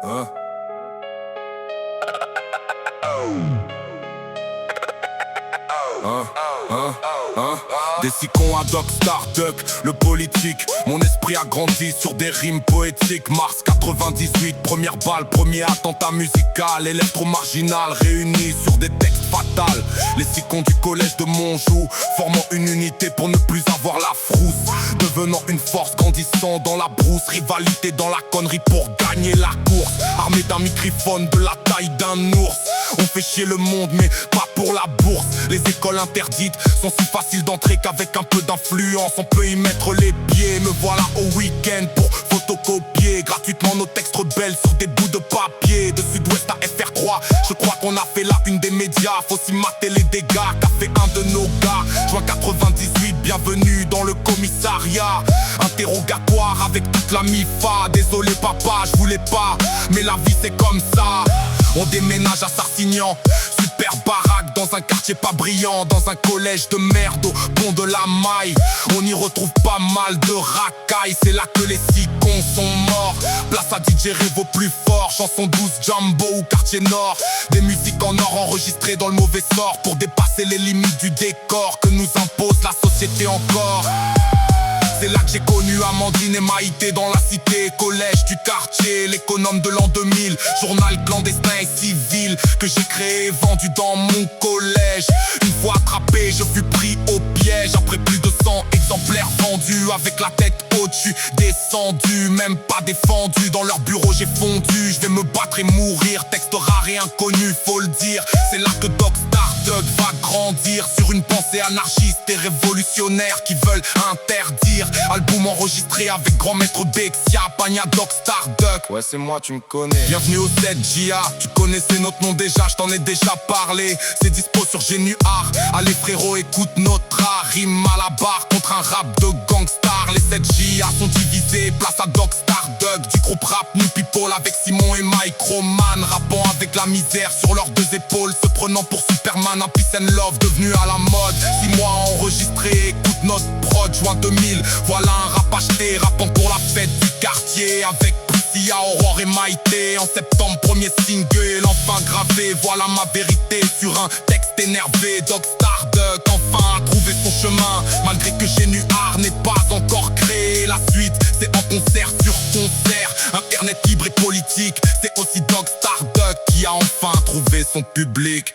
Hein? Des sicons à Doc Starduck, le politique. Mon esprit a grandi sur des rimes poétiques. Mars 98, première balle, premier attentat musical. Électro-marginal réunis sur des textes fatals. Les sicons du collège de Montjoux, formant une unité pour ne plus avoir la frousse. Devenant une force grandissant dans la brousse. Rivalité dans la connerie pour gagner la course. Armé d'un microphone de la taille d'un ours. On fait chier le monde mais pas pour la bourse. Les écoles interdites sont si faciles d'entrer qu'avec un peu d'influence on peut y mettre les pieds. Me voilà au week-end pour photocopier gratuitement nos textes rebelles sur des bouts de papier. De Sud-Ouest à FR3, je crois qu'on a fait la une des médias. Faut s'y mater les dégâts qu'a fait un de nos gars. Juin 98, bienvenue dans le commissariat. Interrogatoire avec toute la MIFA. Désolé papa, je voulais pas, mais la vie c'est comme ça. On déménage à Sartignan, super baraque dans un quartier pas brillant. Dans un collège de merde au pont de la Maille. On y retrouve pas mal de racailles. C'est là que les sicons sont morts. Place à DJ Revo plus fort. Chanson 12 Jumbo ou quartier nord. Des musiques en or enregistrées dans le mauvais sort. Pour dépasser les limites du décor que nous impose la société encore. C'est là que j'ai connu Amandine et Maïté dans la cité. Collège du quartier, l'économe de l'an 2000. Journal clandestin et civil que j'ai créé et vendu dans mon collège. Une fois attrapé, je fus pris au piège. Après plus de 100 exemplaires vendus. Avec la tête haute, je suis descendu. Même pas défendu, dans leur bureau j'ai fondu. Je vais me battre et mourir, texte rare et inconnu, faut le dire. C'est là que Doc Starduck va grandir. Sur une pensée anarchiste et révolutionnaire qui veulent interdire. Album enregistré avec grand maître Dexia, Pagna, Doc Starduck. Ouais c'est moi, tu me connais. Bienvenue au 7JA, tu connaissais notre nom déjà, je t'en ai déjà parlé. C'est dispo sur Genu Art. Allez frérot, écoute notre art. Rime à la barre contre un rap de gangstar. Les 7JA sont divisés, place à Doc Starduck. Du groupe rap New People avec Simon et Microman. Rappant avec la misère sur leurs deux épaules. Se prenant pour Superman, un peace and love devenu à la mode. 6 mois enregistrés, écoute notre prod. Juin 2000, voilà un rap acheté. Rappant pour la fête du quartier avec Priscilla, Aurore et Maïté. En septembre, premier single, enfin gravé. Voilà ma vérité sur un texte énervé. Doc Starduck enfin a trouvé son chemin. Malgré que Genu Art n'est pas encore créé. La suite, c'est en concert sur concert. Internet libre et politique. C'est aussi Doc Starduck qui a enfin trouvé son public.